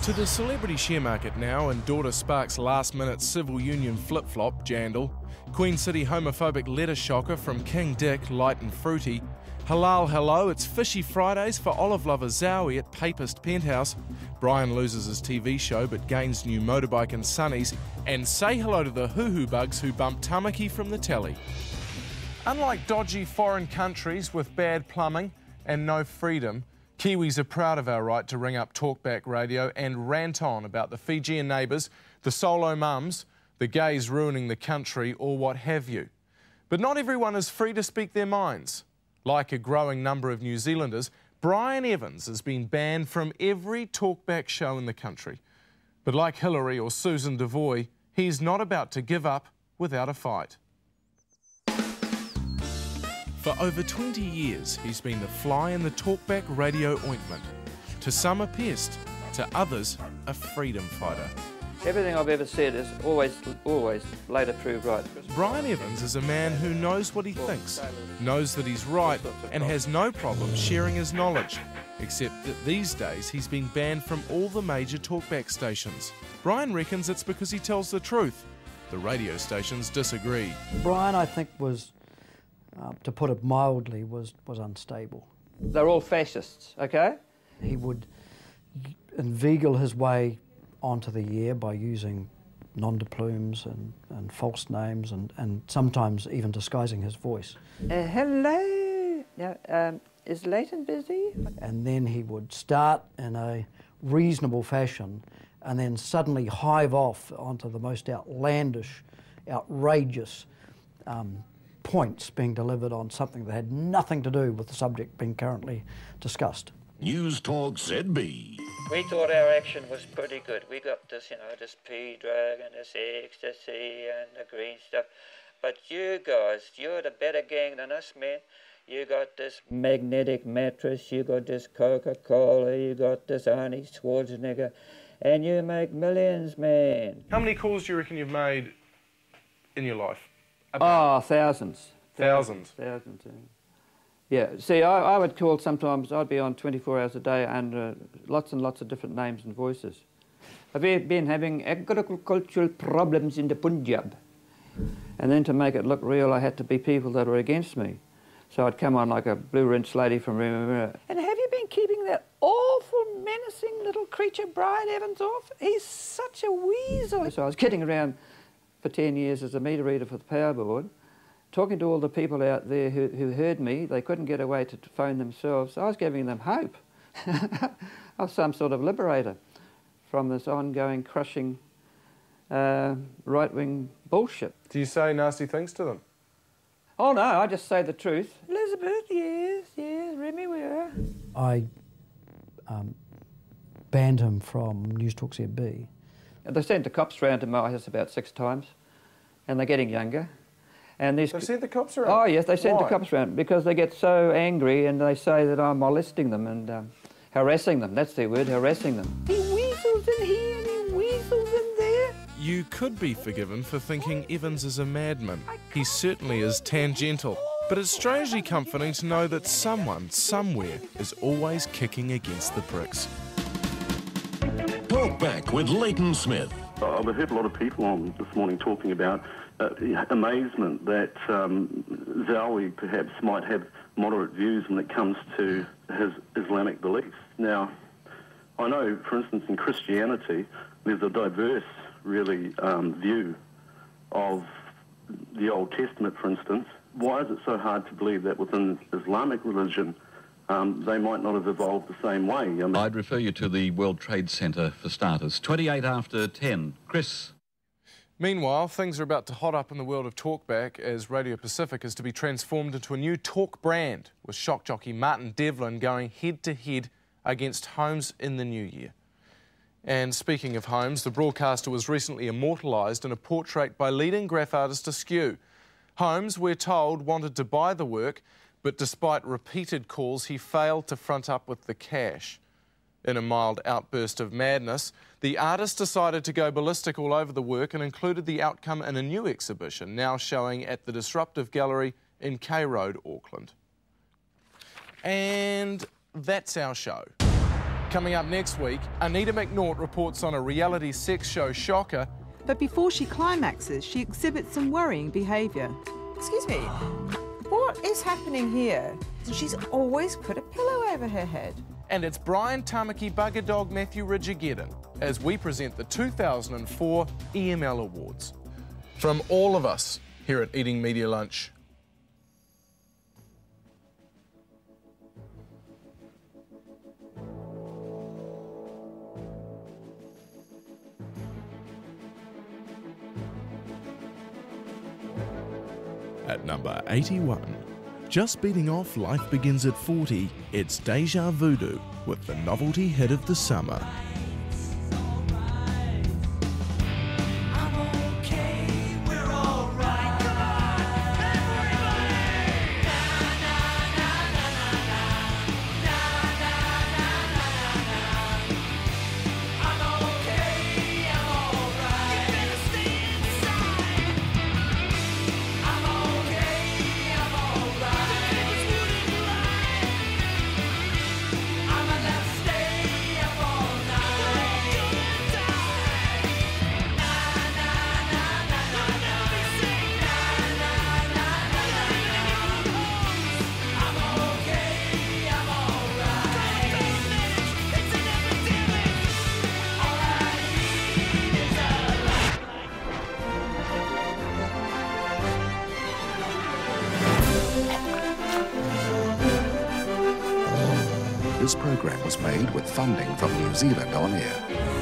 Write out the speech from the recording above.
To the celebrity share market now, and daughter Sparks' last-minute civil union flip-flop, Jandal. Queen City homophobic letter shocker from King Dick, light and fruity. Halal hello, it's Fishy Fridays for olive lover Zowie at Papist Penthouse. Brian loses his TV show but gains new motorbike and sunnies. And say hello to the hoo-hoo bugs who bump Tamaki from the telly. Unlike dodgy foreign countries with bad plumbing and no freedom, Kiwis are proud of our right to ring up talkback radio and rant on about the Fijian neighbours, the solo mums, the gays ruining the country, or what have you. But not everyone is free to speak their minds. Like a growing number of New Zealanders, Brian Evans has been banned from every talkback show in the country. But like Hillary or Susan Devoy, he's not about to give up without a fight. For over 20 years, he's been the fly in the talkback radio ointment. To some a pest, to others a freedom fighter. Everything I've ever said is always later proved right. Brian Evans is a man who knows what he thinks, knows that he's right, and has no problem sharing his knowledge. Except that these days he's been banned from all the major talkback stations. Brian reckons it's because he tells the truth. The radio stations disagree. Brian, I think, was, to put it mildly, was unstable. They're all fascists, okay? He would inveigle his way onto the air by using non-deplumes and false names and sometimes even disguising his voice. Hello? Now, is Leighton busy? And then he would start in a reasonable fashion and then suddenly hive off onto the most outlandish, outrageous points being delivered on something that had nothing to do with the subject being currently discussed. News Talk ZB. We thought our action was pretty good. We got this, this P drug and this ecstasy and the green stuff. But you guys, you're the better gang than us, man. You got this magnetic mattress, you got this Coca-Cola, you got this Arnie Schwarzenegger, and you make millions, man. How many calls do you reckon you've made in your life? Oh, thousands. Thousands? Thousands, yeah. See, I would call sometimes, I'd be on 24 hours a day under lots and lots of different names and voices. I've been having agricultural problems in the Punjab. And then to make it look real, I had to be people that were against me. So I'd come on like a blue-rinsed lady from Remuera. And have you been keeping that awful, menacing little creature Brian Evans off? He's such a weasel. So I was kidding around for 10 years as a meter reader for the power board, talking to all the people out there who heard me. They couldn't get away to phone themselves. I was giving them hope. I was some sort of liberator from this ongoing, crushing, right-wing bullshit. Do you say nasty things to them? Oh, no, I just say the truth. Elizabeth, yes, Remy, where? I banned him from News Talk ZB. They sent the cops round to my house about 6 times, and they're getting younger. And these... They sent the cops around? Oh, yes, they sent the cops around because they get so angry and they say that I'm molesting them and harassing them. That's their word, harassing them. He weasels in here and he weasels in there. You could be forgiven for thinking Evans is a madman. He certainly is tangential. But it's strangely comforting to know that someone, somewhere, is always kicking against the pricks. Talkback with Leighton Smith. I've heard a lot of people on this morning talking about amazement that Zowie perhaps might have moderate views when it comes to his Islamic beliefs. Now, I know, for instance, in Christianity, there's a diverse, really, view of the Old Testament, for instance. Why is it so hard to believe that within Islamic religion they might not have evolved the same way? I mean, I'd refer you to the World Trade Center for starters. 28 after 10. Chris. Meanwhile, things are about to hot up in the world of talkback as Radio Pacific is to be transformed into a new talk brand, with shock jockey Martin Devlin going head-to-head against Holmes in the new year. And speaking of Holmes, the broadcaster was recently immortalised in a portrait by leading graph artist Askew. Holmes, we're told, wanted to buy the work, but despite repeated calls, he failed to front up with the cash. In a mild outburst of madness, the artist decided to go ballistic all over the work and included the outcome in a new exhibition, now showing at the Disruptive Gallery in K Road, Auckland. And that's our show. Coming up next week, Anita McNaught reports on a reality sex show shocker. But before she climaxes, she exhibits some worrying behaviour. Excuse me, what is happening here? She's always put a pillow over her head. And it's Brian Tamaki Bugger Dog Matthew Ridgegeddon as we present the 2004 EML Awards. From all of us here at Eating Media Lunch, at number 81, just beating off Life Begins at 40, it's Deja Voodoo with the novelty hit of the summer. This program was made with funding from New Zealand On Air.